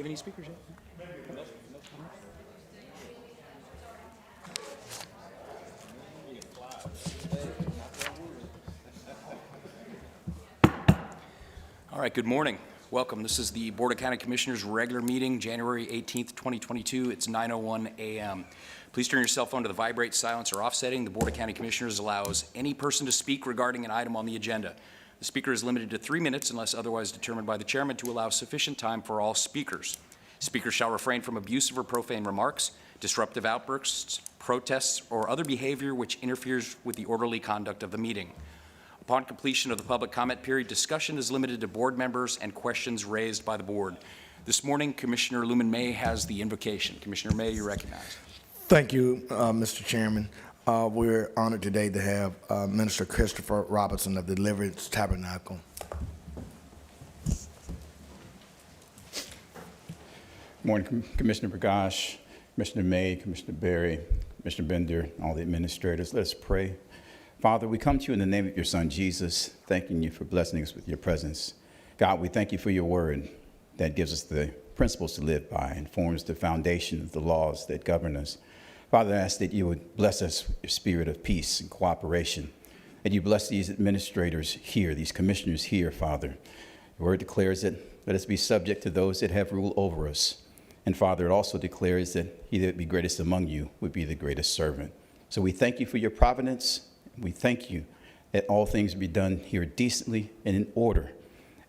have any speakers yet? All right, good morning. Welcome. This is the Board of County Commissioners regular meeting, January 18th, 2022. It's 9:01 a.m. Please turn your cell phone to the vibrate, silence, or off setting. The Board of County Commissioners allows any person to speak regarding an item on the agenda. The speaker is limited to 3 minutes unless otherwise determined by the chairman to allow sufficient time for all speakers. Speakers shall refrain from abusive or profane remarks, disruptive outbursts, protests, or other behavior which interferes with the orderly conduct of the meeting. Upon completion of the public comment period, discussion is limited to board members and questions raised by the board. This morning, Commissioner Lumen May has the invocation. Commissioner May, you're recognized. Thank you, Mr. Chairman. We're honored today to have Minister Christopher Robertson of the Deliverance Tabernacle. Morning, Commissioner Prakash, Commissioner May, Commissioner Berry, Commissioner Bender, all the administrators. Let us pray. Father, we come to you in the name of your Son, Jesus, thanking you for blessing us with your presence. God, we thank you for your word that gives us the principles to live by and forms the foundation of the laws that govern us. Father, I ask that you would bless us with your spirit of peace and cooperation, that you bless these administrators here, these commissioners here, Father. Your word declares that let us be subject to those that have rule over us. And Father, it also declares that he that be greatest among you would be the greatest servant. So we thank you for your providence. We thank you that all things be done here decently and in order,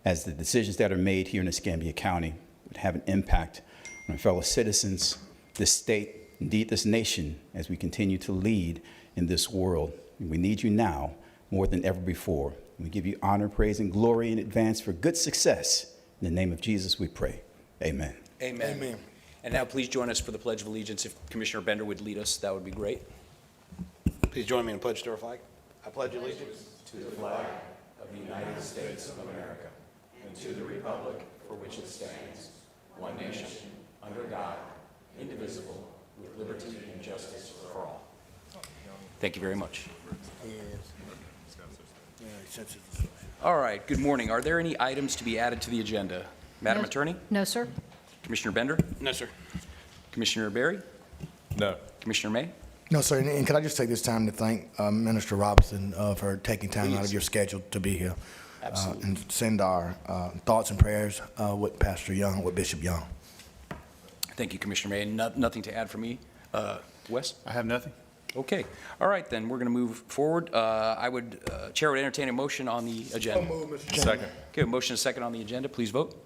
as the decisions that are made here in Escambia County would have an impact on our fellow citizens, this state, indeed this nation, as we continue to lead in this world. And we need you now more than ever before. We give you honor, praise, and glory in advance for good success. In the name of Jesus we pray. Amen. Amen. Amen. And now please join us for the Pledge of Allegiance. If Commissioner Bender would lead us, that would be great. Please join me in pledge to our flag. I pledge allegiance To the flag of the United States of America and to the republic for which it stands, one nation, under God, indivisible, with liberty and justice for all. Thank you very much. All right, good morning. Are there any items to be added to the agenda? Madam Attorney? No, sir. Commissioner Bender? No, sir. Commissioner Berry? No. Commissioner May? No, sir, and could I just take this time to thank Minister Robertson for taking time out of your schedule to be here. Absolutely. And send our thoughts and prayers with Pastor Young, with Bishop Young. Thank you, Commissioner May. Nothing to add from me. Wes? I have nothing. Okay. All right, then we're going to move forward. Chair would entertain a motion on the agenda. Second. Okay, a motion and a second on the agenda. Please vote.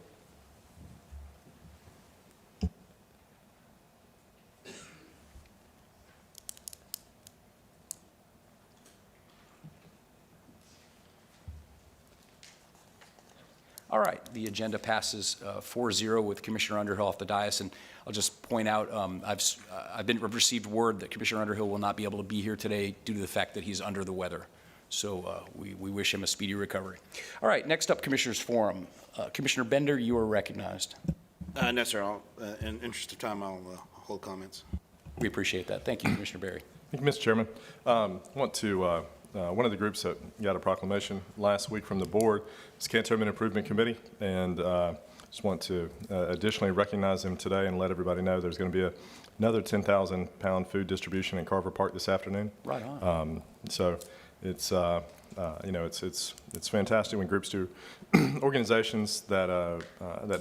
All right, the agenda passes 4-0 with Commissioner Underhill off the dais, and I'll just point out I've received word that Commissioner Underhill will not be able to be here today due to the fact that he's under the weather. So we wish him a speedy recovery. All right, next up, Commissioners Forum. Commissioner Bender, you are recognized. No, sir. In interest of time, I'll hold comments. We appreciate that. Thank you, Commissioner Berry. Thank you, Mr. Chairman. I want to, one of the groups that got a proclamation last week from the board is Cantonment Improvement Committee, and just want to additionally recognize them today and let everybody know there's going to be another 10,000-pound food distribution in Carver Park this afternoon. Right on. So it's it's fantastic when groups do organizations that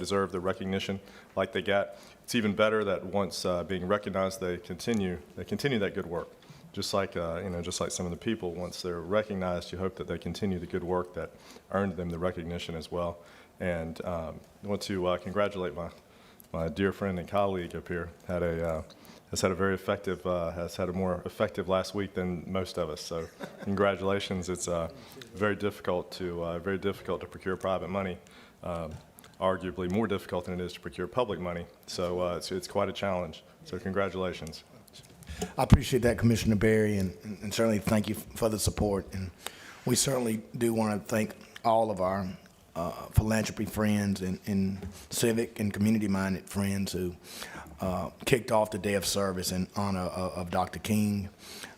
deserve the recognition like they got. It's even better that once being recognized, they continue that good work. Just like just like some of the people, once they're recognized, you hope that they continue the good work that earned them the recognition as well. And I want to congratulate my dear friend and colleague up here. Has had a more effective last week than most of us. So congratulations. It's very difficult to procure private money. Arguably more difficult than it is to procure public money. So it's quite a challenge. So congratulations. I appreciate that, Commissioner Berry, and certainly thank you for the support. And we certainly do want to thank all of our philanthropy friends and civic and community-minded friends who kicked off the day of service in honor of Dr. King.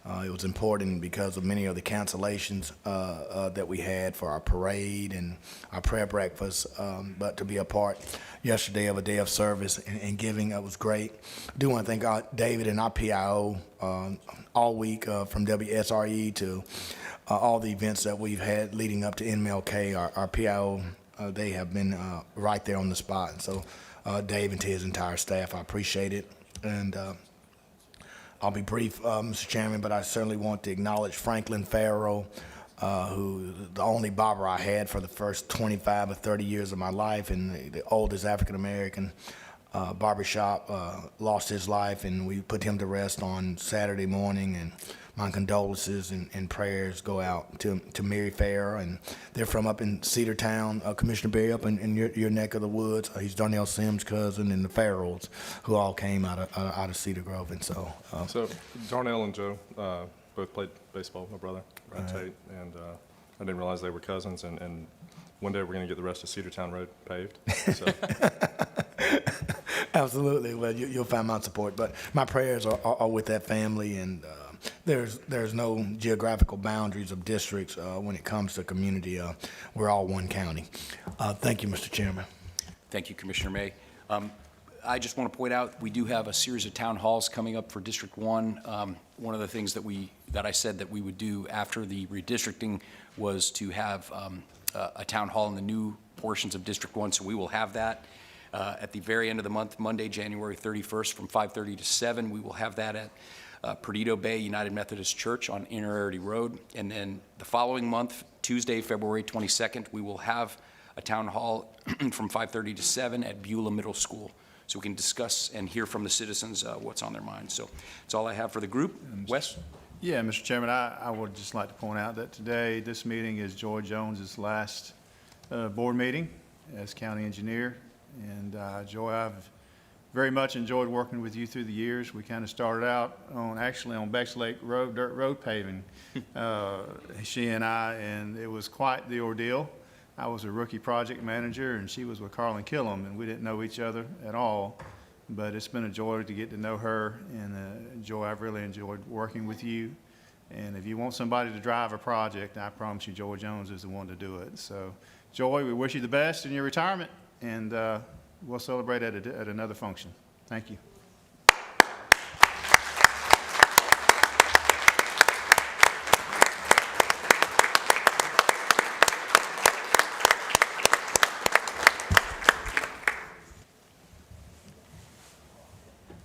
It was important because of many of the cancellations that we had for our parade and our prayer breakfast, but to be a part yesterday of a day of service and giving, was great. I do want to thank David and our PIO all week from WSRE to all the events that we've had leading up to NMLK. Our PIO, they have been right there on the spot. And so Dave and to his entire staff, I appreciate it. And I'll be brief, Mr. Chairman, but I certainly want to acknowledge Franklin Farrow, who the only barber I had for the first 25 or 30 years of my life, and the oldest African-American barbershop, lost his life, and we put him to rest on Saturday morning, and my condolences and prayers go out to Mary Farrow, and they're from up in Cedartown, Commissioner Berry, up in your neck of the woods. He's Darnell Sims' cousin, and the Farrells, who all came out of Cedar Grove, and so. So Darnell and Joe both played baseball, my brother, Brad Tate, and I didn't realize they were cousins, and one day we're going to get the rest of Cedartown Road paved. So. Absolutely. Well, you'll find my support, but my prayers are with that family, and there's no geographical boundaries of districts when it comes to community. We're all one county. Thank you, Mr. Chairman. Thank you, Commissioner May. I just want to point out, we do have a series of town halls coming up for District 1. One of the things that I said that we would do after the redistricting was to have a town hall in the new portions of District 1, so we will have that. At the very end of the month, Monday, January 31st, from 5:30 to 7, we will have that at Perdido Bay United Methodist Church on Inner Road. And then the following month, Tuesday, February 22nd, we will have a town hall from 5:30 to 7 at Beulah Middle School, so we can discuss and hear from the citizens what's on their minds. So that's all I have for the group. Wes? Yeah, Mr. Chairman, I would just like to point out that today, this meeting is Joy Jones's last board meeting as county engineer. And Joy, I've very much enjoyed working with you through the years. We kind of started out actually on Becks Lake Road, dirt road paving, she and I, and it was quite the ordeal. I was a rookie project manager, and she was with Carlin Killam, and we didn't know each other at all. But it's been a joy to get to know her, and Joy, I've really enjoyed working with you. And if you want somebody to drive a project, I promise you Joy Jones is the one to do it. So, Joy, we wish you the best in your retirement, and we'll celebrate at another function. Thank you.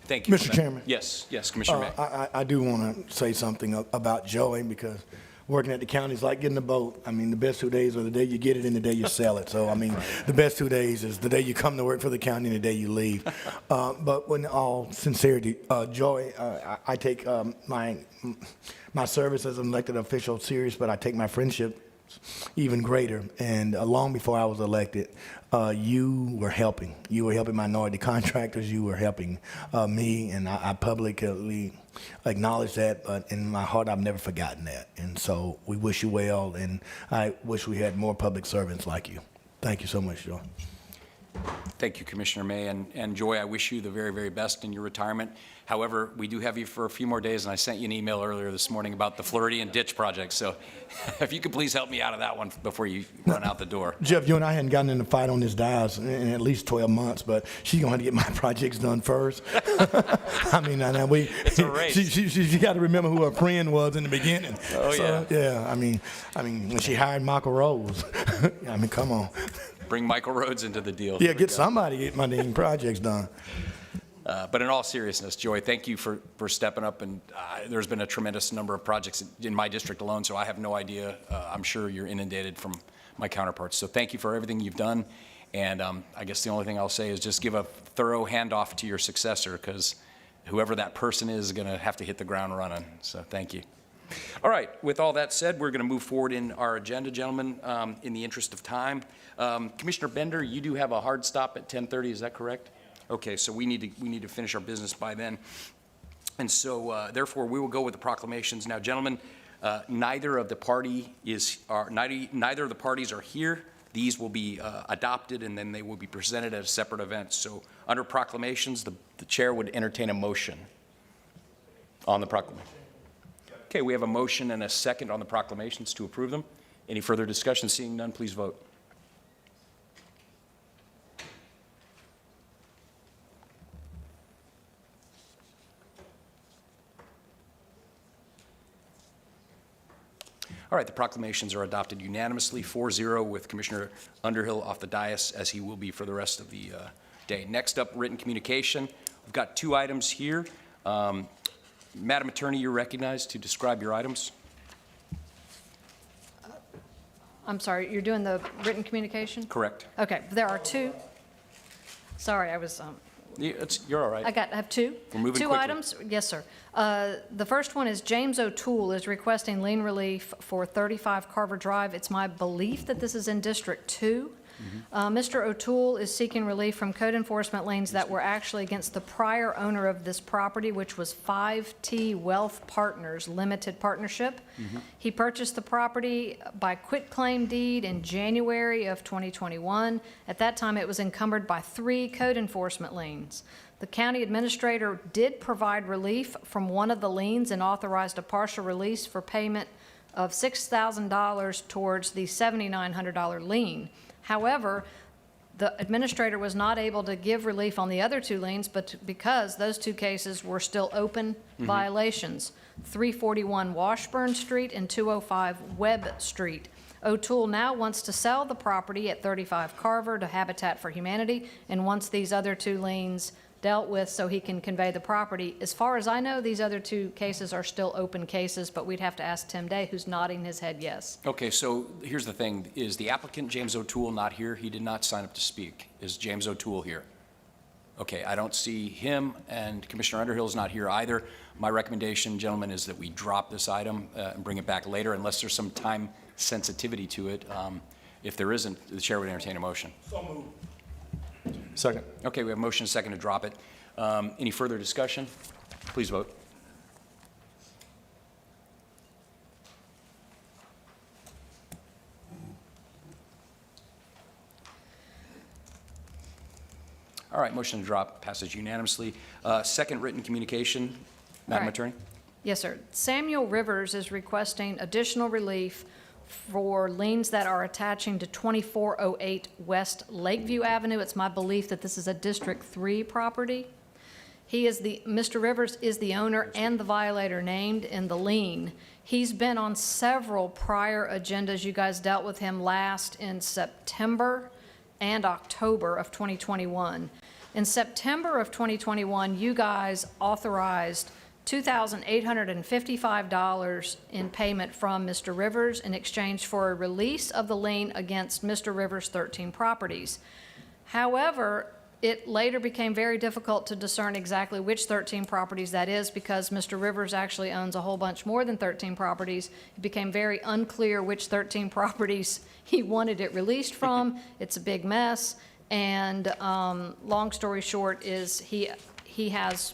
Thank you. Mr. Chairman. Yes, Commissioner May. I do want to say something about Joey, because working at the county is like getting a boat. I mean, the best 2 days are the day you get it and the day you sell it. So, I mean, the best 2 days is the day you come to work for the county and the day you leave. But in all sincerity, Joey, I take my service as an elected official serious, but I take my friendship even greater. And long before I was elected, you were helping. You were helping minority contractors. You were helping me, and I publicly acknowledge that. But in my heart, I've never forgotten that. And so we wish you well, and I wish we had more public servants like you. Thank you so much, Joe. Thank you, Commissioner May, and Joy, I wish you the very, very best in your retirement. However, we do have you for a few more days, and I sent you an email earlier this morning about the Floridian Ditch Project, so if you could please help me out of that one before you run out the door. Jeff, you and I hadn't gotten in a fight on this dais in at least 12 months, but she's going to have to get my projects done first. I mean, It's a race. She got to remember who her friend was in the beginning. Oh, yeah. Yeah, I mean, when she hired Michael Rose, I mean, come on. Bring Michael Rhodes into the deal. Yeah, get somebody to get my dang projects done. But in all seriousness, Joy, thank you for stepping up, and there's been a tremendous number of projects in my district alone, so I have no idea. I'm sure you're inundated from my counterparts. So thank you for everything you've done, and I guess the only thing I'll say is just give a thorough handoff to your successor, because whoever that person is going to have to hit the ground running. So thank you. All right, with all that said, we're going to move forward in our agenda, gentlemen, in the interest of time. Commissioner Bender, you do have a hard stop at 10:30, is that correct? Okay, so we need to finish our business by then. And so, therefore, we will go with the proclamations. Now, gentlemen, neither of the parties are here. These will be adopted, and then they will be presented at a separate event. So, under proclamations, the chair would entertain a motion on the proclamation. Okay, we have a motion and a second on the proclamations to approve them. Any further discussion? Seeing none, please vote. All right, the proclamations are adopted unanimously, 4-0, with Commissioner Underhill off the dais, as he will be for the rest of the day. Next up, written communication. We've got 2 items here. Madam Attorney, you're recognized to describe your items. I'm sorry, you're doing the written communication? Correct. Okay, there are 2. Sorry, You're all right. I have 2. We're moving 2 quickly. items, yes, sir. The first one is James O'Toole is requesting lien relief for 35 Carver Drive. It's my belief that this is in District 2. Mr. O'Toole is seeking relief from code enforcement liens that were actually against the prior owner of this property, which was 5T Wealth Partners Limited Partnership. He purchased the property by quitclaim deed in January of 2021. At that time, it was encumbered by 3 code enforcement liens. The county administrator did provide relief from one of the liens and authorized a partial release for payment of $6,000 towards the $7,900 lien. However, the administrator was not able to give relief on the other 2 liens, but because those 2 cases were still open violations, 341 Washburn Street and 205 Webb Street. O'Toole now wants to sell the property at 35 Carver to Habitat for Humanity and wants these other 2 liens dealt with so he can convey the property. As far as I know, these other 2 cases are still open cases, but we'd have to ask Tim Day, who's nodding his head yes. Okay, so here's the thing. Is the applicant, James O'Toole, not here? He did not sign up to speak. Is James O'Toole here? Okay, I don't see him, and Commissioner Underhill is not here either. My recommendation, gentlemen, is that we drop this item and bring it back later unless there's some time sensitivity to it. If there isn't, the chair would entertain a motion. Second. Okay, we have a motion and a second to drop it. Any further discussion? Please vote. All right, motion to drop passes unanimously. Second written communication, Madam right. Attorney? Yes, sir. Samuel Rivers is requesting additional relief for liens that are attaching to 2408 West Lakeview Avenue. It's my belief that this is a District 3 property. Mr. Rivers is the owner and the violator named in the lien. He's been on several prior agendas. You guys dealt with him last in September and October of 2021. In September of 2021, you guys authorized $2,855 in payment from Mr. Rivers in exchange for a release of the lien against Mr. Rivers' 13 properties. However, it later became very difficult to discern exactly which 13 properties that is because Mr. Rivers actually owns a whole bunch more than 13 properties. It became very unclear which 13 properties he wanted it released from. It's a big mess. And long story short is he has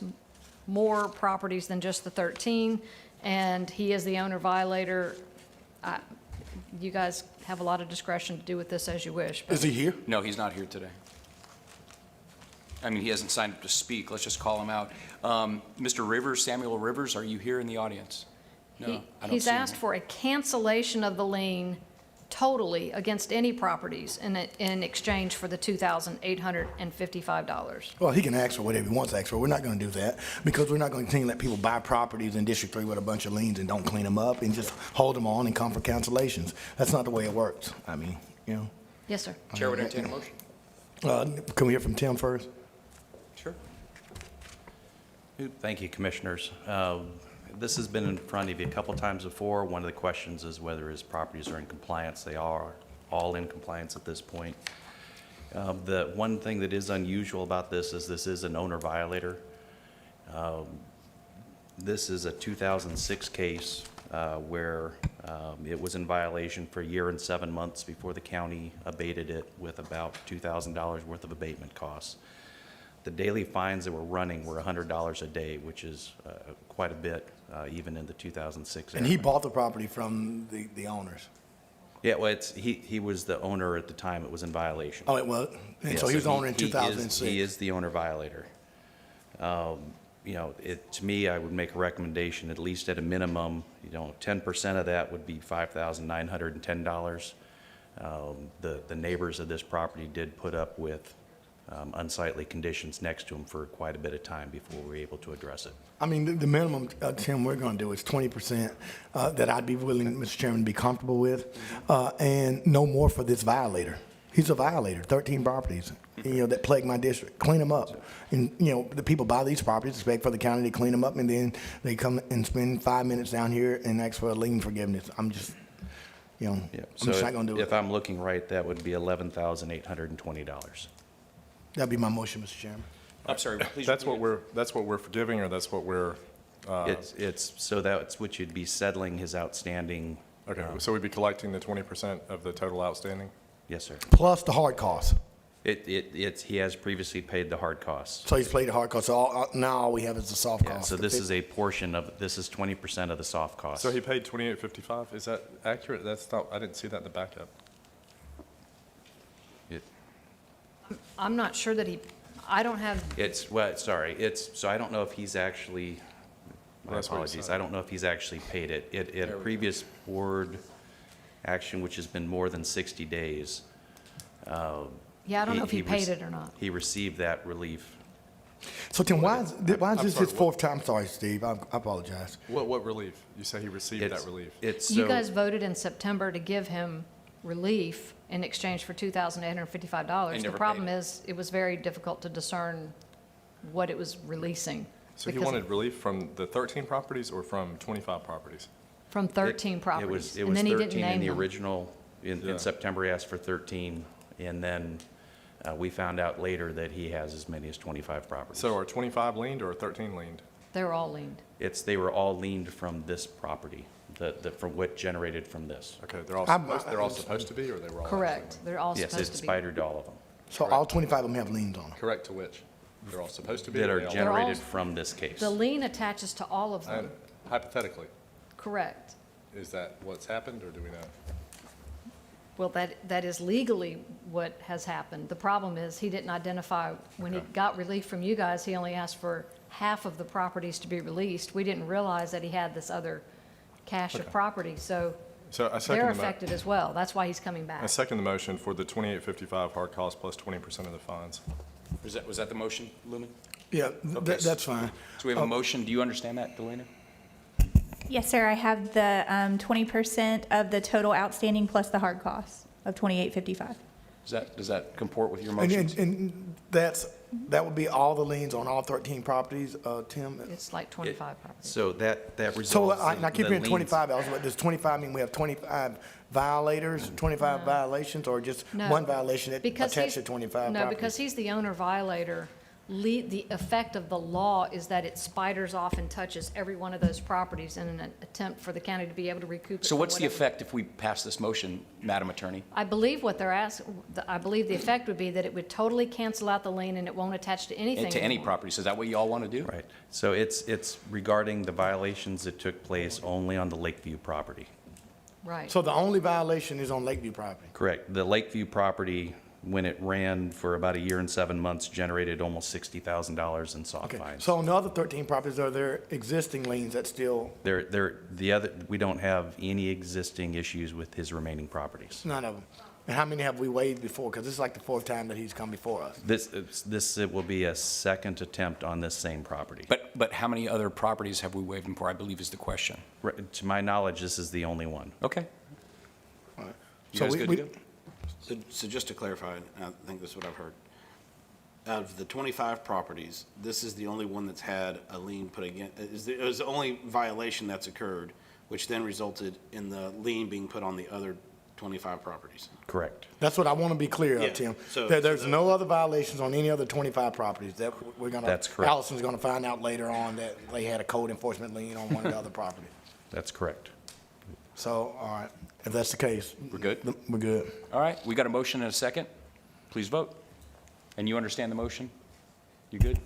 more properties than just the 13, and he is the owner violator. You guys have a lot of discretion to do with this as you wish. Is he here? No, he's not here today. I mean, he hasn't signed up to speak. Let's just call him out. Mr. Rivers, Samuel Rivers, are you here in the audience? No, I don't He's see him. asked for a cancellation of the lien totally against any properties in exchange for the $2,855. Well, he can ask for whatever he wants to ask for. We're not going to do that because we're not going to continue to let people buy properties in District 3 with a bunch of liens and don't clean them up and just hold them on and come for cancellations. That's not the way it works. I mean, you know. Yes, sir. Chair would entertain a motion. Can we hear from Tim first? Sure. Thank you, Commissioners. This has been in front of you a couple times before. One of the questions is whether his properties are in compliance. They are all in compliance at this point. The one thing that is unusual about this is an owner violator. This is a 2006 case where it was in violation for a year and 7 months before the county abated it with about $2,000 worth of abatement costs. The daily fines that were running were $100 a day, which is quite a bit, even in the 2006 And era. he bought the property from the owners. Yeah, well, he was the owner at the time it was in violation. Oh, it was? And Yeah, so he was the owner in he 2006. is the owner violator. you know, to me, I would make a recommendation, at least at a minimum, 10% of that would be $5,910. The neighbors of this property did put up with unsightly conditions next to them for quite a bit of time before we were able to address it. I mean, the minimum, Tim, we're going to do is 20% that I'd be willing, Mr. Chairman, to be comfortable with, and no more for this violator. He's a violator, 13 properties, that plague my district. Clean them up. And, the people buy these properties, expect for the county to clean them up, and then they come and spend 5 minutes down here and ask for a lien forgiveness. I'm just, I'm just not going to do If it. I'm looking right, that would be $11,820. That'd be my motion, Mr. Chairman. I'm sorry, please. That's what we're forgiving, or that's what we're, So that's what you'd be settling his outstanding. okay, so we'd be collecting the 20% of the total outstanding? Yes, sir. Plus the hard costs. He has previously paid the hard costs. So he's played the hard costs. So now all we have is the soft Yeah, costs. so this is a portion of, this is 20% of the soft costs. So he paid $2,855, is that accurate? That's not, I didn't see that in the backup. I'm not sure that I don't have, So I don't know if he's actually, my That's what he apologies, said. I don't know if he's actually paid it. At a previous board action, which has been more than 60 days. yeah, I don't know if he paid it or not. He received that relief. So Tim, why is this sorry, his what? fourth time? I'm sorry, Steve. I apologize. What relief? You say he received that relief? You guys voted in September to give him relief in exchange for $2,855. The never problem paid it. is, it was very difficult to discern what it was releasing. So he because- wanted relief from the 13 properties or from 25 properties? From 13 It properties. was And then he didn't 13 in name the them. original, Yeah. in September he asked for 13, and then we found out later that he has as many as 25 properties. So are 25 leaned or 13 leaned? They were all leaned. They were all leaned from this property, from what generated from this. Okay, they're all supposed to be, or they were all? Correct. They're all Yes, supposed it to be. spidered all of them So all 25 of them have liens on them. Correct to which? They're all supposed to be? that or are they all- generated from this case. The lien attaches to all of them. Hypothetically, Correct. is that what's happened, or do we know? Well, that is legally what has happened. The problem is, he didn't identify, when he Okay. got relief from you guys, he only asked for half of the properties to be released. We didn't realize that he had this other cache of Okay. property, so So I second they're the affected as well. That's why he's coming back. I second the motion for the 2855 hard cost plus 20% of the fines. Was that the motion, Lumen? Yeah, Okay. that's fine. So we have a motion. Do you understand that, Delana? Yes, sir. I have the 20% of the total outstanding plus the hard costs of $2,855. Does that comport with your And, motion? and that would be all the liens on all 13 properties, Tim? It's like 25 properties. So that So resolves. I keep the hearing liens. 25, but does 25 mean we have 25 violators, 25 violations, or just No. one violation that Because attached he's- to 25 No, properties? because he's the owner violator. The effect of the law is that it spiders off and touches every one of those properties in an attempt for the county to be able to recoup it. So for what's the whatever- effect if we pass this motion, Madam Attorney? I believe what they're asking, I believe the effect would be that it would totally cancel out the lien and it won't attach to anything To any anymore. property? So is that what you all want to do? Right. So it's regarding the violations that took place only on the Lakeview property. Right. So the only violation is on Lakeview property? Correct. The Lakeview property, when it ran for about a year and 7 months, generated almost $60,000 in soft Okay, fines. so on the other 13 properties, are there existing liens that still, We don't have any existing issues with his remaining properties. none of them? And how many have we waived before? Because this is like the fourth time that he's come before us. It will be a second attempt on this same property. But how many other properties have we waived him for, I believe is the question. To my knowledge, this is the only one. Okay. All right. You So guys we- good to we- go? So just to clarify, and I think this is what I've heard. Out of the 25 properties, this is the only one that's had a lien put against, it was the only violation that's occurred, which then resulted in the lien being put on the other 25 properties. Correct. That's what I want to be clear Yeah, of, Tim. so- There's no other violations on any other 25 properties that we're going to. That's correct. Allison's going to find out later on that they had a code enforcement lien on one of the other properties. That's correct. So, all right, if that's the case. We're good? We're good. All right, we got a motion and a second. Please vote. And you understand the motion? You good?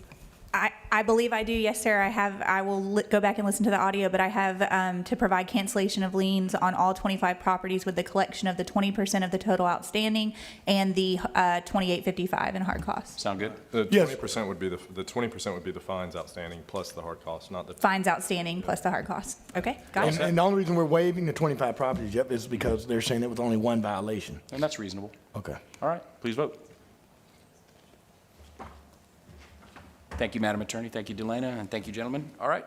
I believe I do, yes, sir. I will go back and listen to the audio, but I have to provide cancellation of liens on all 25 properties with the collection of the 20% of the total outstanding and the $28.55 in hard costs. Sound good? The Yes. 20% would be the 20% would be the fines outstanding plus the hard costs, not the. Fines outstanding plus the hard costs. Okay, got it. And the only reason we're waiving the 25 properties, yep, is because they're saying it was only one violation. And that's reasonable. Okay. All right, please vote. Thank you, Madam Attorney. Thank you, Delana, and thank you, gentlemen. All right.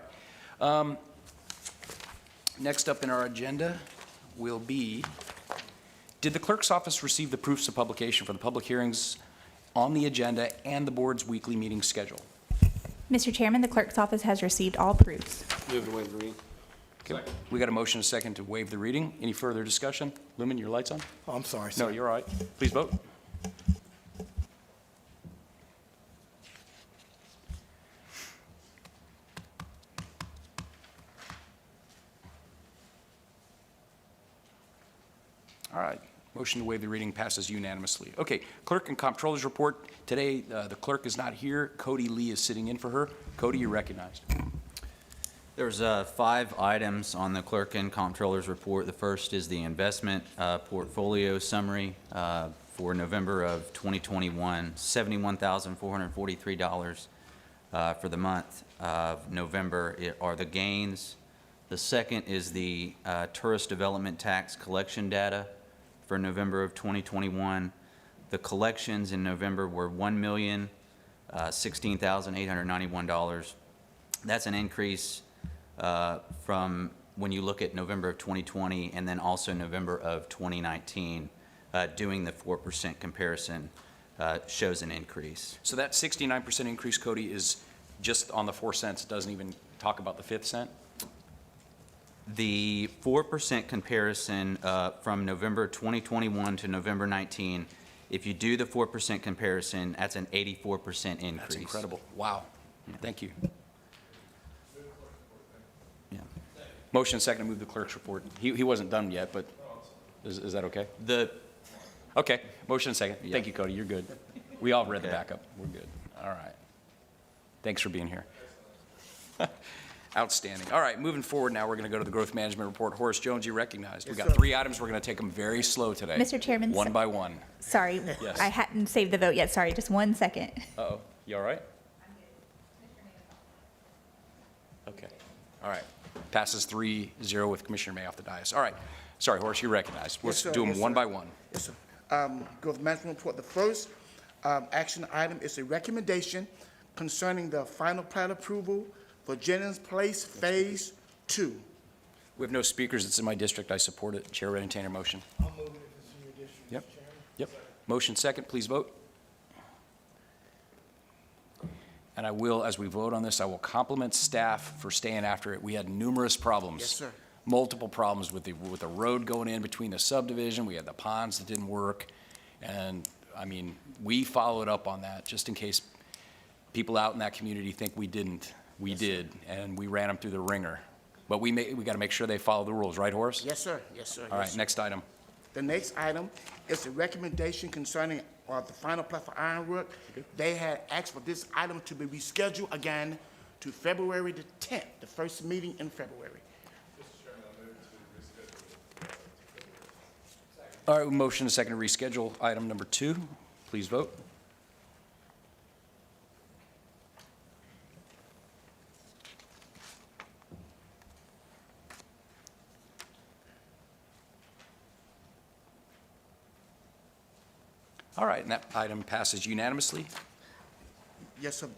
Next up in our agenda will be, did the clerk's office receive the proofs of publication for the public hearings on the agenda and the board's weekly meeting schedule? Mr. Chairman, the clerk's office has received all proofs. Move to waive the reading. Okay. We got a motion and a second to waive the reading. Any further discussion? Lumen, your light's on? Oh, I'm sorry, No, sir. you're all right. Please vote. All right. Motion to waive the reading passes unanimously. Okay, clerk and comptroller's report. Today, the clerk is not here. Cody Lee is sitting in for her. Cody, you're recognized. There's 5 items on the clerk and comptroller's report. The first is the investment portfolio summary for November of 2021, $71,443 for the month of November are the gains. The second is the tourist development tax collection data for November of 2021. The collections in November were $1,016,891. That's an increase from when you look at November of 2020 and then also November of 2019. Doing the 4% comparison shows an increase. So that 69% increase, Cody, is just on the 4 cents. It doesn't even talk about the 5th cent? The 4% comparison from November 2021 to November 19, if you do the 4% comparison, that's an 84% increase. That's incredible. Wow. Thank you. Yeah. Motion and second to move the clerk's report. He wasn't done yet, but is that okay? Okay, motion and second. Thank you, Cody, you're good. We all read the backup. We're good. All right. Thanks for being here. Outstanding. All right, moving forward now, we're going to go to the growth management report. Horace Jones, you recognized. We've got 3 items. We're going to take them very slow today. Mr. Chairman, One by one. Sorry, Yes. I hadn't saved the vote yet. Sorry, just 1 second. Uh-oh, you all right? Okay, all right. Passes 3-0 with Commissioner May off the dais. All right, sorry, Horace, you're recognized. Let's sir. do them Yes, one sir. by one. Yes, sir. Growth Management Report, the first action item is a recommendation concerning the final plat approval for Jennings Place Phase 2. We have no speakers. It's in my district. I support it. Chair will entertain a motion. I'll move it if it's in your district, Yep. Yep. Motion second, please vote. And I will, as we vote on this, I will compliment staff for staying after it. We had numerous problems. Yes, sir. Multiple problems with the road going in between the subdivision. We had the ponds that didn't work. And, I mean, we followed up on that just in case people out in that community think we didn't. We did, and we ran them through the ringer. But we got to make sure they follow the rules, right, Horace? Yes, sir. Yes, sir. All Yes, right, sir. next item. The next item is a recommendation concerning the final plat for Ironwood. They had asked for this item to be rescheduled again to February the 10th, the first meeting in February. All right, motion and second to reschedule item number 2. Please vote. All right, and that item passes unanimously. Yes, sir.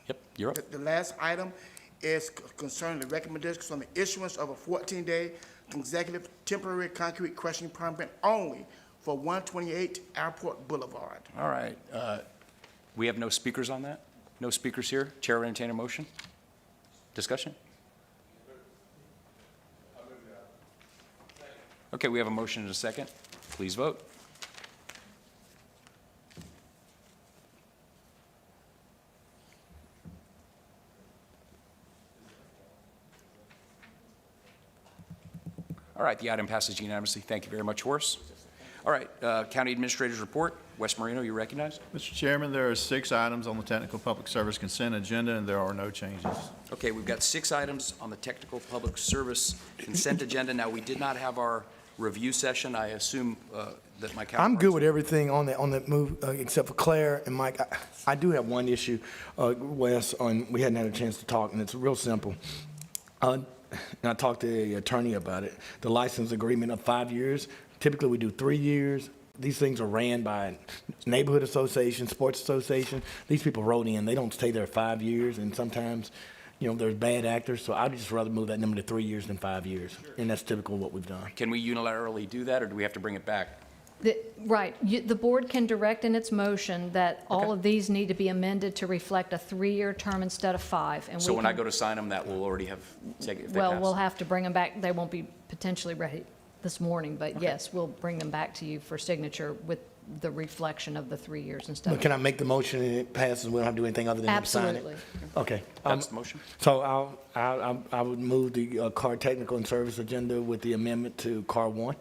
Yep, you're up. The last item is concerning the recommendations on the issuance of a 14-day consecutive temporary concrete crushing permit only for 128 Airport Boulevard. All right, we have no speakers on that? No speakers here? Chair will entertain a motion? Discussion? Okay, we have a motion and a second. Please vote. All right, the item passes unanimously. Thank you very much, Horace. All right, County Administrator's Report. Wes Marino, you recognized? Mr. Chairman, there are 6 items on the technical public service consent agenda, and there are no changes. Okay, we've got 6 items on the Technical Public Service Consent Agenda. Now, we did not have our review session. I assume that my counterparts... I'm good with everything on that move, except for Claire and Mike. I do have one issue, Wes, we hadn't had a chance to talk, and it's real simple. And I talked to the attorney about it. The license agreement of 5 years, typically we do 3 years. These things are ran by neighborhood association, sports association. These people wrote in, they don't stay there 5 years, and sometimes, there's bad actors. So I'd just rather move that number to 3 years than 5 years, and that's typical of what we've done. Can we unilaterally do that, or do we have to bring it back? Right. The board can direct in its motion that all of these need to be amended to reflect a 3-year term instead of 5. And So we when I can- go to sign them, that will already have taken effect? Well, we'll have to bring them back. They won't be potentially ready this morning, but yes, we'll bring them back to you for signature with the reflection of the 3 years instead But of. can I make the motion and it passes, we don't have to do anything other than sign it? Absolutely. Okay. That's the motion? So I would move the car technical and service agenda with the amendment to car 1.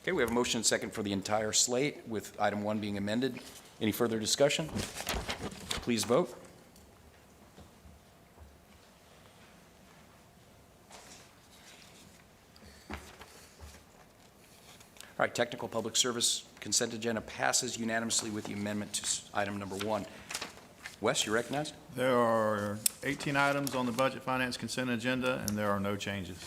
Okay, we have a motion and second for the entire slate, with item 1 being amended. Any further discussion? Please vote. All right, Technical Public Service Consent Agenda passes unanimously with the amendment to item number 1. Wes, you recognized? There are 18 items on the budget finance consent agenda, and there are no changes.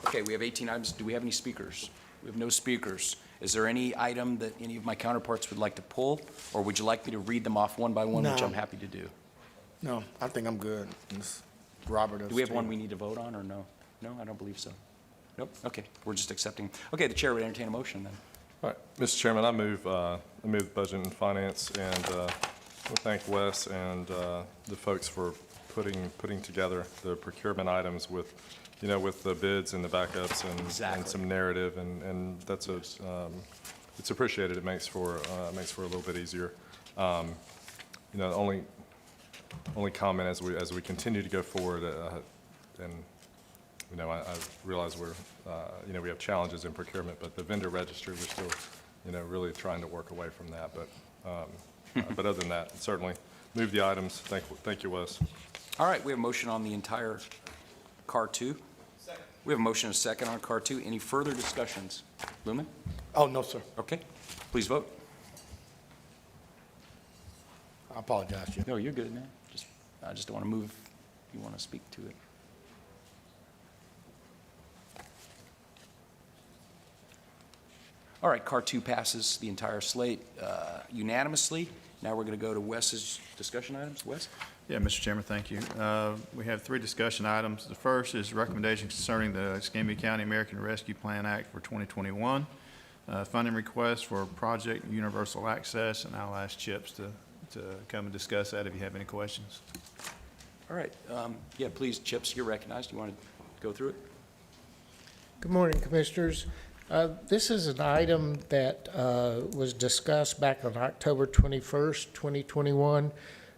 Okay, we have 18 items. Do we have any speakers? We have no speakers. Is there any item that any of my counterparts would like to pull, or would you like me to read them off one by one, which No. I'm happy to do? No, I think I'm good. It's Robert. Do we have one we need to vote on, or no? No, I don't believe so. Nope, okay, we're just accepting. Okay, the chair would entertain a motion then. All right, Mr. Chairman, I move the Budget and Finance, and we thank Wes and the folks for putting together the procurement items with, with the bids and the backups and Exactly. some narrative, and that's it's appreciated. It makes for a little bit easier. Only comment as we continue to go forward, and I realize we have challenges in procurement, but the vendor register, we're still, really trying to work away from that. But other than that, certainly move the items. Thank you, Wes. All right, we have a motion on the entire CAR 2. Second. We have a motion and a second on CAR 2. Any further discussions? Lumen? Oh, no, sir. Okay, please vote. I apologize, Jim. No, you're good, man. I just don't want to move if you want to speak to it. All right, CAR 2 passes the entire slate unanimously. Now we're going to go to Wes's discussion items. Wes? Yeah, Mr. Chairman, thank you. We have 3 discussion items. The first is recommendation concerning the Escambia County American Rescue Plan Act for 2021. Funding request for Project Universal Access, and I'll ask Chips to come and discuss that if you have any questions. All right, yeah, please, Chips, you're recognized. You want to go through it? Good morning, Commissioners. This is an item that was discussed back on October 21st, 2021.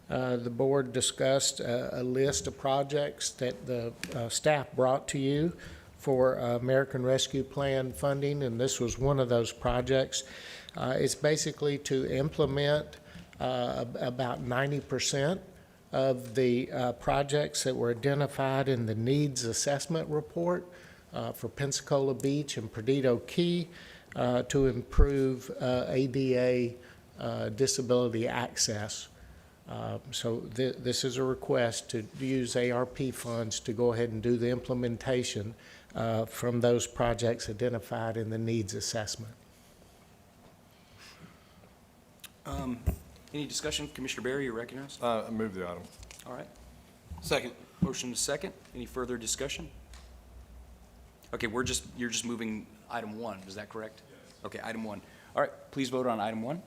The board discussed a list of projects that the staff brought to you for American Rescue Plan funding, and this was one of those projects. It's basically to implement about 90% of the projects that were identified in the needs assessment report for Pensacola Beach and Perdido Key to improve ADA disability access. So this is a request to use ARP funds to go ahead and do the implementation from those projects identified in the needs assessment. Any discussion? Commissioner Berry, you're recognized. I move the item. All right, Second. motion is second. Any further discussion? Okay, you're just moving item 1, is that correct? Yes. Okay, item 1. All right, please vote on item 1.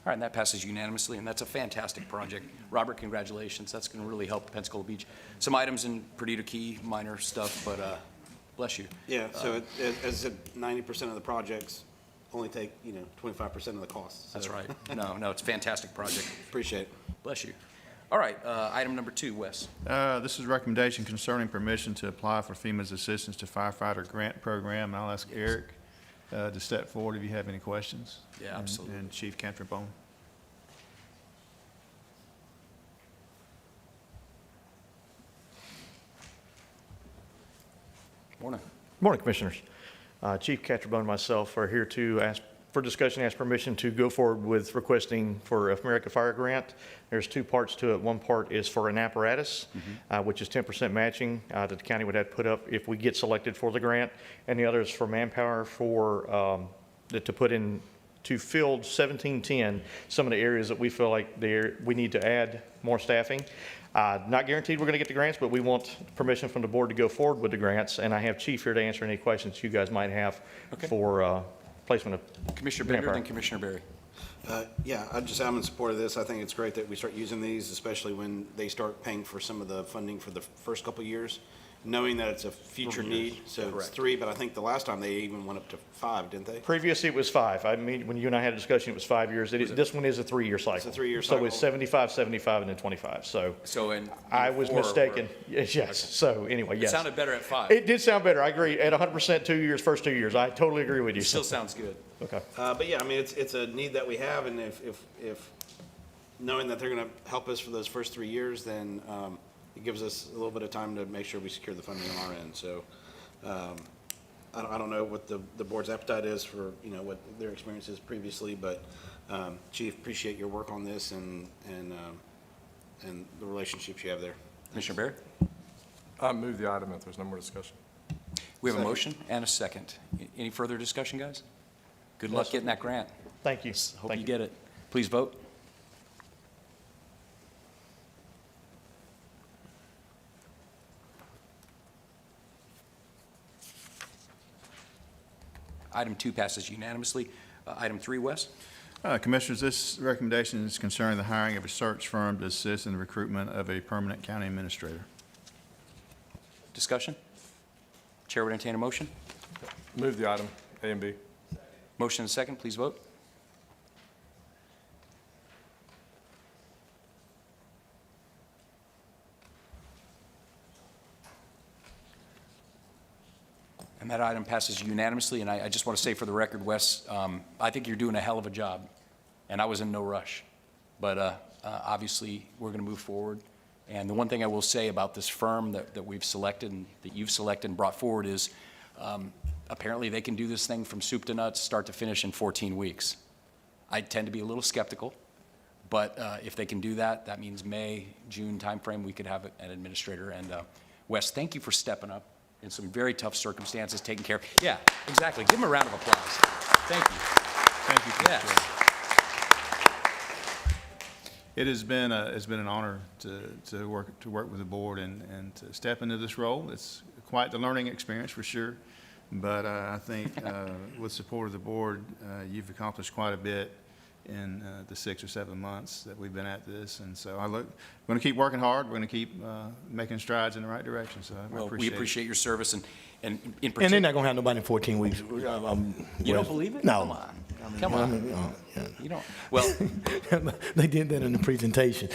All right, and that passes unanimously, and that's a fantastic project. Robert, congratulations. That's going to really help Pensacola Beach. Some items in Perdido Key, minor stuff, but bless you. Yeah, so as I said, 90% of the projects only take, 25% of the costs. That's right. No, it's a fantastic project. Appreciate it. Bless you. All right, item number 2, Wes. This is a recommendation concerning permission to apply for FEMA's Assistance to Firefighter Grant Program. I'll ask Eric to step forward if you have any questions. Yeah, absolutely. And Chief Cantripone. Morning. Morning, Commissioners. Chief Catrabone and myself are here to ask for discussion, ask permission to go forward with requesting for America Fire Grant. There's 2 parts to it. One part is for an apparatus, which is 10% matching that the county would have to put up if we get selected for the grant. And the other is for manpower for, to put in, to field 1710, some of the areas that we feel like we need to add more staffing. Not guaranteed we're going to get the grants, but we want permission from the board to go forward with the grants. And I have Chief here to answer any questions you guys might have for placement of Commissioner Bender, manpower. then Commissioner Berry. Yeah, I'm in support of this. I think it's great that we start using these, especially when they start paying for some of the funding for the first couple of years, knowing that it's a future need. So it's Correct. 3, but I think the last time they even went up to 5, didn't they? Previously, it was 5. I mean, when you and I had a discussion, it was 5 years. This one is a 3-year cycle. It's a 3-year So it's cycle. 75, 75, and then 25. So So in I was 4, mistaken. Yes. So anyway, It yes. sounded better at 5. It did sound better. I agree. At 100%, 2 years, first 2 years. I totally agree with you. It still sounds good. Okay. But yeah, I mean, it's a need that we have, and if knowing that they're going to help us for those first 3 years, then it gives us a little bit of time to make sure we secure the funding on our end. So I don't know what the board's appetite is for, what their experience is previously, but Chief, appreciate your work on this and the relationships you have there. Commissioner Berry? I move the item if there's no more discussion. We have a Second. motion and a second. Any further discussion, guys? Good luck getting that grant. Thank you. Hope Thank you get it. Please vote. Item 2 passes unanimously. Item 3, Wes? Commissioners, this recommendation is concerning the hiring of a search firm to assist in the recruitment of a permanent county administrator. Discussion? Chair would entertain a motion. Move the item, A and B. Motion and second, please vote. And that item passes unanimously, and I just want to say for the record, Wes, I think you're doing a hell of a job, and I was in no rush. But obviously, we're going to move forward. And the one thing I will say about this firm that we've selected and that you've selected and brought forward is apparently they can do this thing from soup to nuts, start to finish in 14 weeks. I tend to be a little skeptical, but if they can do that, that means May, June timeframe, we could have an administrator. And Wes, thank you for stepping up in some very tough circumstances, taking care of. Yeah, exactly. Give him a round of applause. Thank you. Thank you, Yes. Commissioner. It has been an honor to work with the board and to step into this role. It's quite the learning experience for sure, but I think with support of the board, you've accomplished quite a bit in the 6 or 7 months that we've been at this, and so we're going to keep working hard. We're going to keep making strides in the right direction. So I Well, appreciate we appreciate your service, and in And they're particular. not going to have nobody in 14 weeks. You don't believe it? No. Come on. Come on. You don't. Well, They did that in the presentation.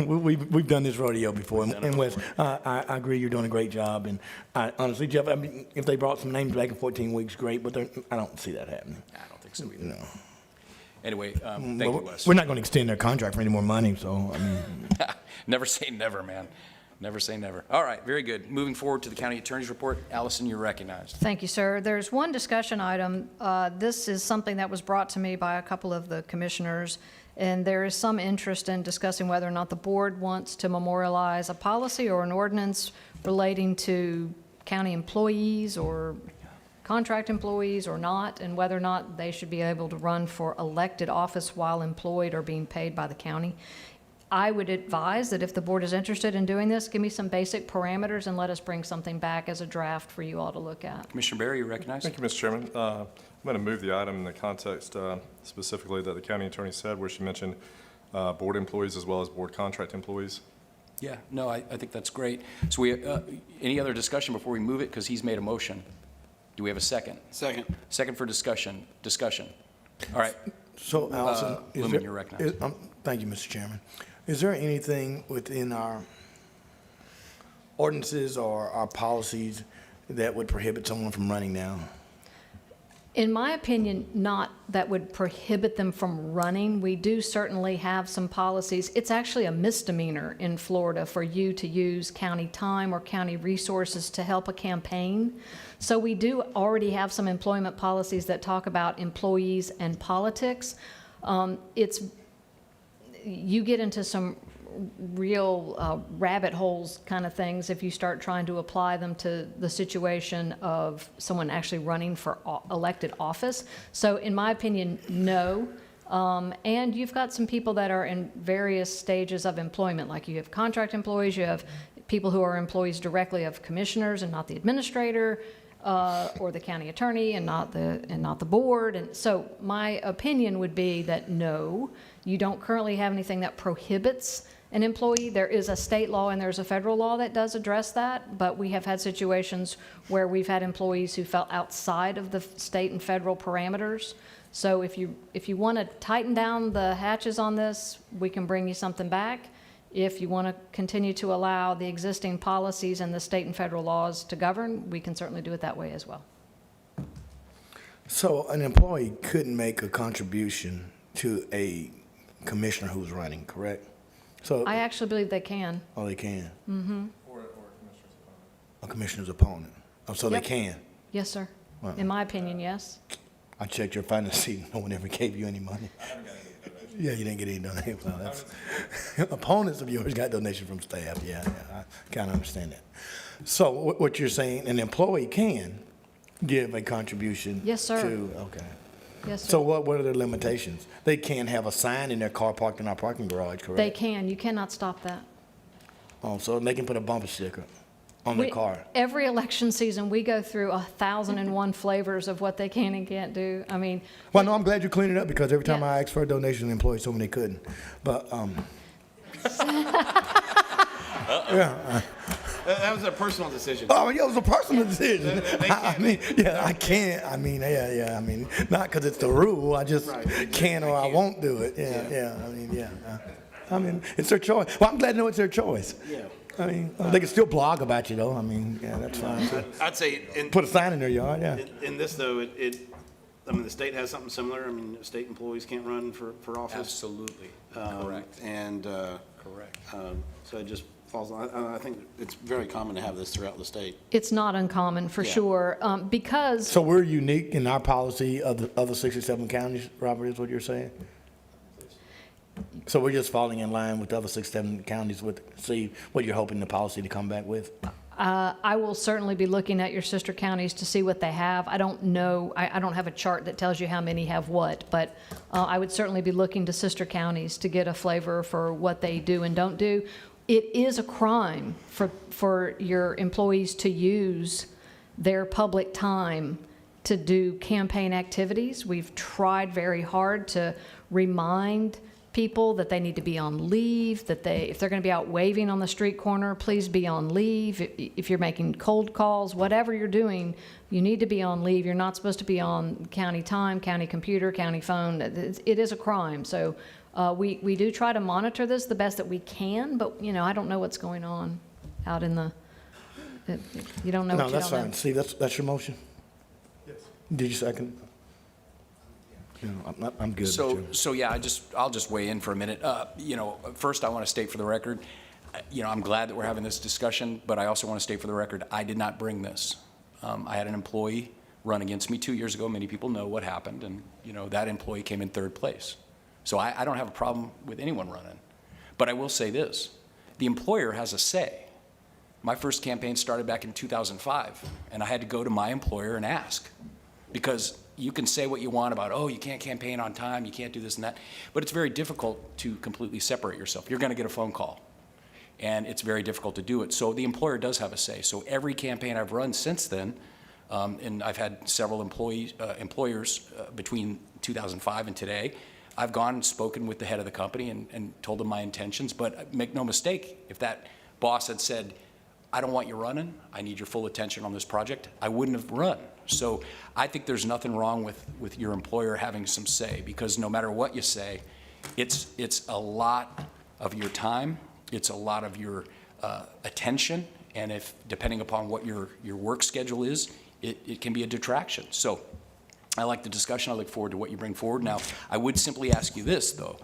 We've done this rodeo before. And Wes, I agree, you're doing a great job. And honestly, Jeff, I mean, if they brought some names back in 14 weeks, great, but I don't see that happening. I don't think so either. No. Anyway, thank you, Wes. We're not going to extend their contract for any more money, so, I mean. Never say never, man. Never say never. All right, very good. Moving forward to the county attorney's report. Allison, you're recognized. Thank you, sir. There's one discussion item. This is something that was brought to me by a couple of the commissioners, and there is some interest in discussing whether or not the board wants to memorialize a policy or an ordinance relating to county employees or contract employees or not, and whether or not they should be able to run for elected office while employed or being paid by the county. I would advise that if the board is interested in doing this, give me some basic parameters and let us bring something back as a draft for you all to look at. Commissioner Berry, you're recognized. Thank you, Mr. Chairman. I'm going to move the item in the context specifically that the county attorney said, where she mentioned board employees as well as board contract employees. Yeah, no, I think that's great. So any other discussion before we move it? Because he's made a motion. Do we have a second? Second. Second for discussion. Discussion. All right. So, Allison, Lumen, you're recognized. Thank you, Mr. Chairman. Is there anything within our ordinances or our policies that would prohibit someone from running now? In my opinion, not that would prohibit them from running. We do certainly have some policies. It's actually a misdemeanor in Florida for you to use county time or county resources to help a campaign. So we do already have some employment policies that talk about employees and politics. You get into some real rabbit holes kind of things if you start trying to apply them to the situation of someone actually running for elected office. So in my opinion, no. And you've got some people that are in various stages of employment, like you have contract employees, you have people who are employees directly of commissioners and not the administrator, or the county attorney and not the board. And so my opinion would be that no, you don't currently have anything that prohibits an employee. There is a state law and there's a federal law that does address that, but we have had situations where we've had employees who fell outside of the state and federal parameters. So if you want to tighten down the hatches on this, we can bring you something back. If you want to continue to allow the existing policies and the state and federal laws to govern, we can certainly do it that way as well. So an employee couldn't make a contribution to a commissioner who's running, correct? So, I actually believe they can. oh, they can? Mm-hmm. Or a commissioner's opponent. Oh, so Yep. they can? Yes, sir. Wow. In my opinion, yes. I checked your finance sheet, no one ever gave you any money. Yeah, you didn't get any donation. Well, that's, opponents of yours got donation from staff, yeah, I kind of understand that. So what you're saying, an employee can give a contribution? Yes, sir. Okay. Yes, sir. So what are their limitations? They can't have a sign in their car parked in our parking garage, correct? They can. You cannot stop that. Oh, so they can put a bumper sticker on their car? Every election season, we go through 1,001 flavors of what they can and can't do. I mean, Well, no, I'm glad you cleaned it up because every time Yeah. I asked for a donation, the employees told me they couldn't. But, That was a personal decision. oh, yeah, it was a personal decision. They I can't- mean, yeah, I can't. I mean, yeah. I mean, not because it's the rule. I just Right. can or I won't do it. Yeah. I mean, it's their choice. Well, I'm glad to know it's their choice. Yeah. I mean, they can still blog about you, though. I mean, yeah, that's fine. too. I'd say Put a sign in their yard, yeah. in this though, I mean, the state has something similar. I mean, state employees can't run for office. Absolutely. Correct. And, Correct. so it just falls, I think it's very common to have this throughout the state. it's not uncommon for Yeah. sure, because So we're unique in our policy of the other 67 counties, Robert, is what you're saying? So we're just falling in line with the other 67 counties with, see what you're hoping the policy to come back with? I will certainly be looking at your sister counties to see what they have. I don't know, I don't have a chart that tells you how many have what, but I would certainly be looking to sister counties to get a flavor for what they do and don't do. It is a crime for your employees to use their public time to do campaign activities. We've tried very hard to remind people that they need to be on leave, that if they're going to be out waving on the street corner, please be on leave. If you're making cold calls, whatever you're doing, you need to be on leave. You're not supposed to be on county time, county computer, county phone. It is a crime. So we do try to monitor this the best that we can, but, I don't know what's going on out in you don't know what No, you that's don't know. fine. Steve, that's your motion? Yes. Did you second? No, I'm good with you. So yeah, I'll just weigh in for a minute. First I want to state for the record, I'm glad that we're having this discussion, but I also want to state for the record, I did not bring this. I had an employee run against me 2 years ago. Many people know what happened, and, that employee came in third place. So I don't have a problem with anyone running. But I will say this, the employer has a say. My first campaign started back in 2005, and I had to go to my employer and ask, because you can say what you want about, oh, you can't campaign on time, you can't do this and that, but it's very difficult to completely separate yourself. You're going to get a phone call, and it's very difficult to do it. So the employer does have a say. So every campaign I've run since then, and I've had several employers between 2005 and today, I've gone and spoken with the head of the company and told them my intentions, but make no mistake, if that boss had said, I don't want you running, I need your full attention on this project, I wouldn't have run. So I think there's nothing wrong with your employer having some say, because no matter what you say, it's a lot of your time. It's a lot of your attention. And if, depending upon what your work schedule is, it can be a detraction. So I like the discussion. I look forward to what you bring forward. Now, I would simply ask you this, though.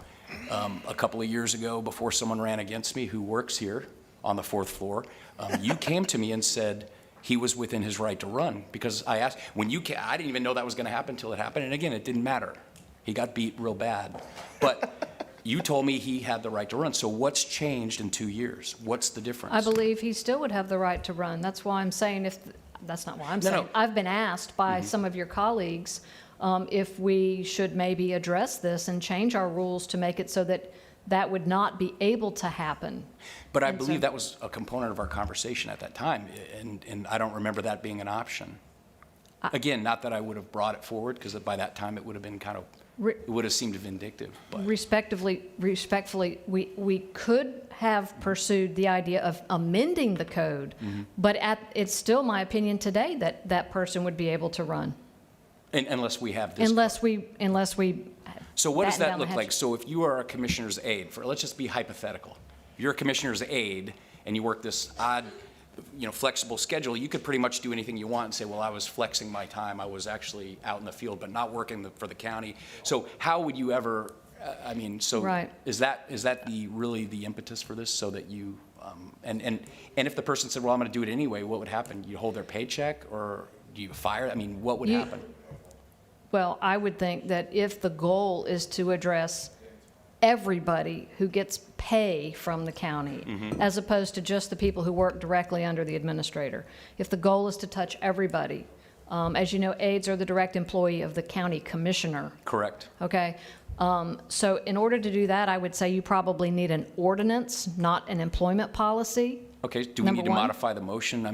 A couple of years ago, before someone ran against me who works here on the 4th floor, you came to me and said he was within his right to run, because I asked, I didn't even know that was going to happen until it happened. And again, it didn't matter. He got beat real bad. But you told me he had the right to run. So what's changed in 2 years? What's the difference? I believe he still would have the right to run. That's why I'm saying that's not why I'm saying. No. I've been asked by some of your colleagues if we should maybe address this and change our rules to make it so that that would not be able to happen. But I believe that was a component of our conversation at that time, and I don't remember that being an option. Again, not that I would have brought it forward, because by that time it would have been it would have seemed vindictive. But Respectfully, we could have pursued the idea of amending the code, but it's still my opinion today that that person would be able to run. unless we have this. Unless we. So what does batten that down look the like? hatches. So if you are a commissioner's aide, let's just be hypothetical. If you're a commissioner's aide and you work this odd, flexible schedule, you could pretty much do anything you want and say, well, I was flexing my time. I was actually out in the field, but not working for the county. So how would you ever, Right. is that really the impetus for this, so that you, and if the person said, well, I'm going to do it anyway, what would happen? You hold their paycheck, or do you fire? What would happen? Well, I would think that if the goal is to address everybody who gets pay from the county, as opposed to just the people who work directly under the administrator, if the goal is to touch everybody, as you know, aides are the direct employee of the county commissioner. Correct. Okay? So in order to do that, I would say you probably need an ordinance, not an employment policy. Okay, do we Number need to one. modify the motion?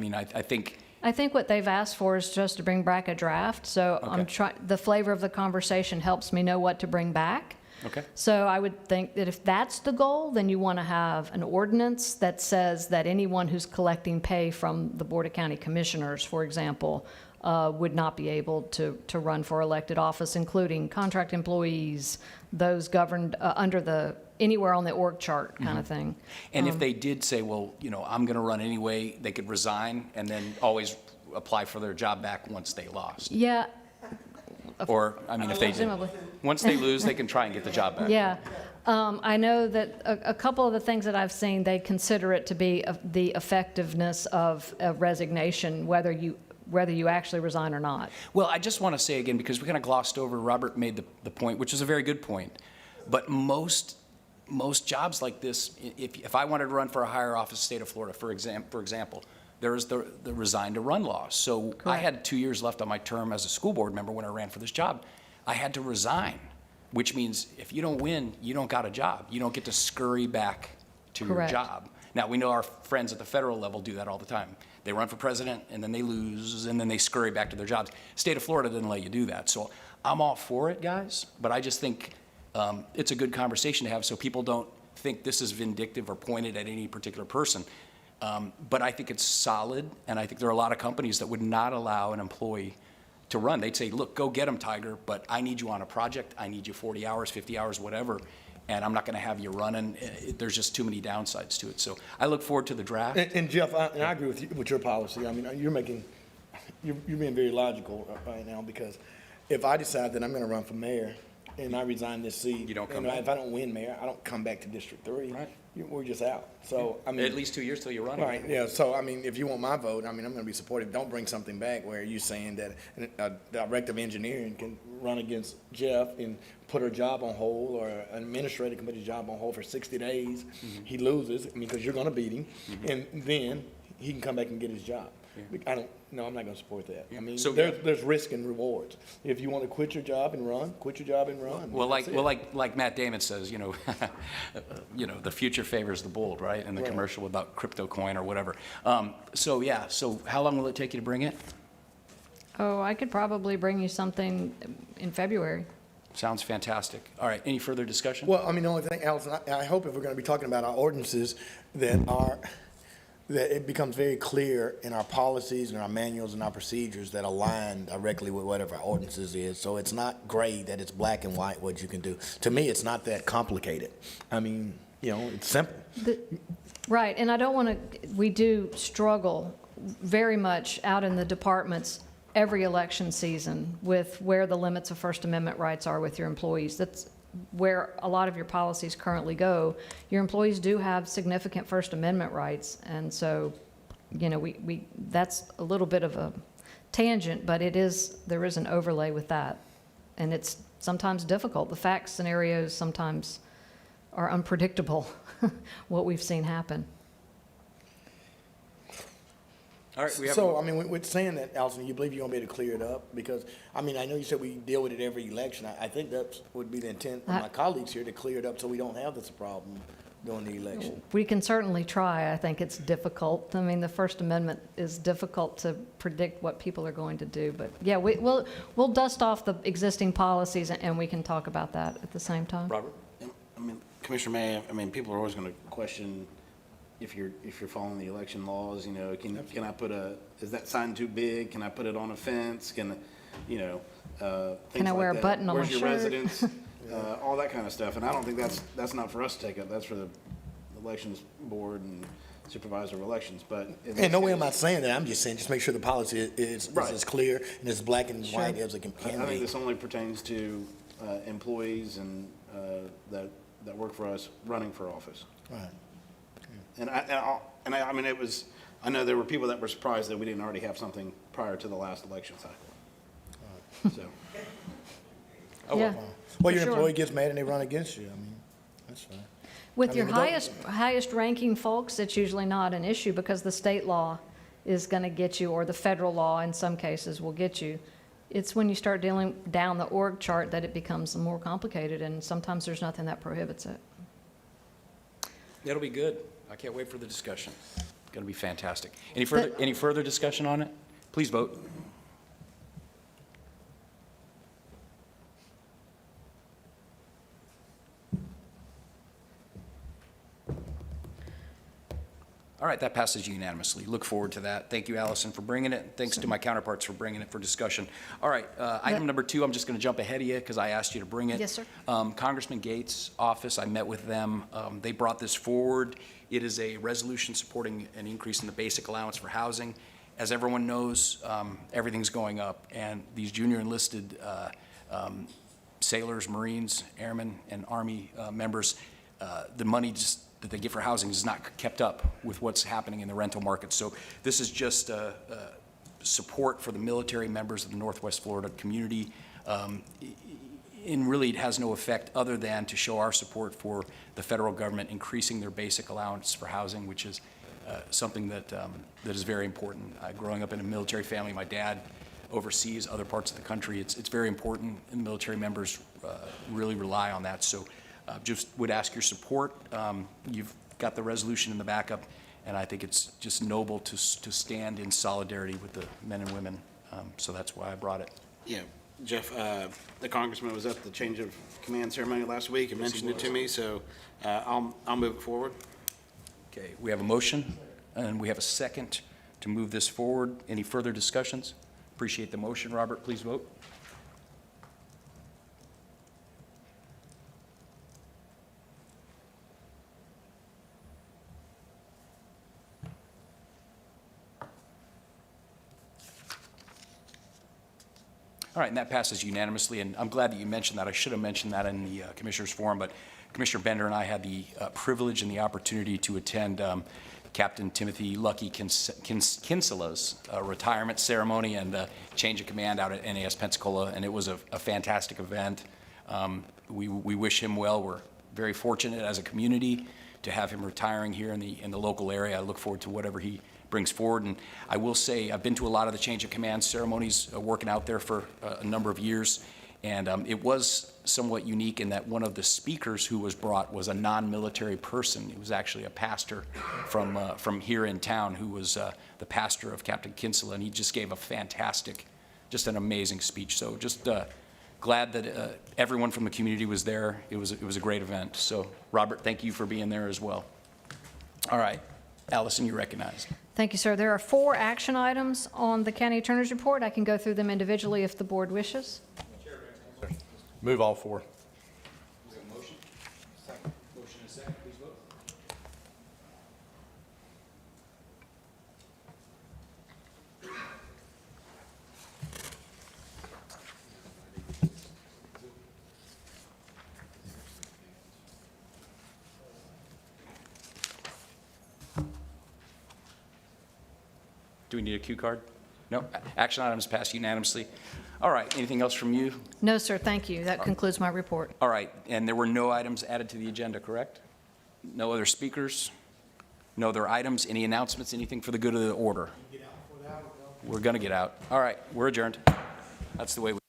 I think what they've asked for is just to bring back a draft, so Okay. the flavor of the conversation helps me know what to bring back. Okay. So I would think that if that's the goal, then you want to have an ordinance that says that anyone who's collecting pay from the Board of County Commissioners, for example, would not be able to run for elected office, including contract employees, those governed anywhere on the org chart kind of thing. And if they did say, well, I'm going to run anyway, they could resign and then always apply for their job back once they lost. Yeah, Or, if they did, Presumably. once they lose, they can try and get the job back. yeah. I know that a couple of the things that I've seen, they consider it to be the effectiveness of a resignation, whether you actually resign or not. Well, I just want to say again, because we kind of glossed over, Robert made the point, which is a very good point, but most jobs like this, if I wanted to run for a higher office, state of Florida, for example, there is the resign to run law. So I had 2 years left on my term as a school board member when I ran for this job. I had to resign, which means if you don't win, you don't got a job. You don't get to scurry back to Correct. your job. Now, we know our friends at the federal level do that all the time. They run for president, and then they lose, and then they scurry back to their jobs. State of Florida didn't let you do that. So I'm all for it, guys, but I just think it's a good conversation to have so people don't think this is vindictive or pointed at any particular person. But I think it's solid, and I think there are a lot of companies that would not allow an employee to run. They'd say, look, go get them, Tiger, but I need you on a project. I need you 40 hours, 50 hours, whatever, and I'm not going to have you running. There's just too many downsides to it. So I look forward to the draft. And Jeff, I agree with your policy. You're being very logical right now, because if I decide that I'm going to run for mayor and I resign this seat, You don't come and back. if I don't win mayor, I don't come back to District 3. Right. We're just out. So, At least 2 years till you run. Right, yeah, so, if you want my vote, I'm going to be supportive. Don't bring something back where you're saying that a director of engineering can run against Jeff and put her job on hold, or an administrator can put his job on hold for 60 days. He loses, because you're going to beat him, and then he can come back and get his job. I'm not going to support that. So- There's risk and rewards. If you want to quit your job and run, quit your job and run. Well, That's it. like Matt Damon says, the future favors the bold, right? In the Right. commercial about crypto coin or whatever. So how long will it take you to bring it? Oh, I could probably bring you something in February. Sounds fantastic. All right, any further discussion? Well, the only thing, Allison, I hope if we're going to be talking about our ordinances, that it becomes very clear in our policies and our manuals and our procedures that align directly with whatever our ordinances is. So it's not gray, that it's black and white what you can do. To me, it's not that complicated. it's simple. Right, and I don't want to, we do struggle very much out in the departments every election season with where the limits of First Amendment rights are with your employees. That's where a lot of your policies currently go. Your employees do have significant First Amendment rights, and so, that's a little bit of a tangent, but there is an overlay with that, and it's sometimes difficult. The fact scenarios sometimes are unpredictable, what we've seen happen. All right, we have. So, with saying that, Allison, you believe you're going to be able to clear it up? Because, I know you said we deal with it every election. I think that would be the intent of my colleagues here, to clear it up so we don't have this problem during the election. We can certainly try. I think it's difficult. The First Amendment is difficult to predict what people are going to do. But yeah, we'll dust off the existing policies and we can talk about that at the same time. Robert? Commissioner May, people are always going to question if you're following the election laws. Can I put is that sign too big? Can I put it on a fence? Can I wear a button on my Where's your shirt? residence? All that kind of stuff. And I don't think that's not for us to take up. That's for the elections board and supervisor of elections. But And no way am I saying that. I'm just saying, just make sure the policy is Right. as clear and as black and white as it can I think be. this only pertains to employees and that work for us running for office. Right. And I know there were people that were surprised that we didn't already have something prior to the last election cycle. So, Yeah, Well, for your sure. employee gets mad and they run against you. That's fine. With your but don't- highest ranking folks, it's usually not an issue because the state law is going to get you, or the federal law in some cases will get you. It's when you start dealing down the org chart that it becomes more complicated, and sometimes there's nothing that prohibits it. That'll be good. I can't wait for the discussion. Going to be fantastic. Any further discussion on it? Please vote. All right, that passes unanimously. Look forward to that. Thank you, Allison, for bringing it. Thanks to my counterparts for bringing it for discussion. All right, item number 2, I'm just going to jump ahead of you because I asked you to bring it. Yes, sir. Congressman Gates' office, I met with them. They brought this forward. It is a resolution supporting an increase in the basic allowance for housing. As everyone knows, everything's going up, and these junior enlisted sailors, Marines, airmen, and Army members, the money that they get for housing is not kept up with what's happening in the rental market. So this is just support for the military members of the Northwest Florida community. And really, it has no effect other than to show our support for the federal government increasing their basic allowance for housing, which is something that is very important. Growing up in a military family, my dad overseas other parts of the country. It's very important, and the military members really rely on that. So just would ask your support. You've got the resolution in the backup, and I think it's just noble to stand in solidarity with the men and women. So that's why I brought it. yeah, Jeff, the congressman was at the change of command ceremony last week and mentioned it to me, so I'll move it forward. Okay, we have a motion, and we have a second to move this forward. Any further discussions? Appreciate the motion. Robert, please vote. All right, and that passes unanimously, and I'm glad that you mentioned that. I should have mentioned that in the Commissioners' Forum, but Commissioner Bender and I had the privilege and the opportunity to attend Captain Timothy Lucky Kinsela's retirement ceremony and change of command out at NAS Pensacola, and it was a fantastic event. We wish him well. We're very fortunate as a community to have him retiring here in the local area. I look forward to whatever he brings forward. And I will say, I've been to a lot of the change of command ceremonies, working out there for a number of years. And it was somewhat unique in that one of the speakers who was brought was a non-military person. He was actually a pastor from here in town who was the pastor of Captain Kinsella. And he just gave a fantastic, just an amazing speech. So just glad that everyone from the community was there. It was a great event. So Robert, thank you for being there as well. All right, Allison, you're recognized. Thank you, sir. There are 4 action items on the county attorney's report. I can go through them individually if the board wishes. Move all 4. We have a motion. Second. Motion and a second, please vote. Do we need a cue card? No? Action items passed unanimously. All right, anything else from you? No, sir, thank you. That concludes my report. All right, and there were no items added to the agenda, correct? No other speakers? No other items? Any announcements? Anything for the good of the order? We're going to get out. All right, we're adjourned. That's the way we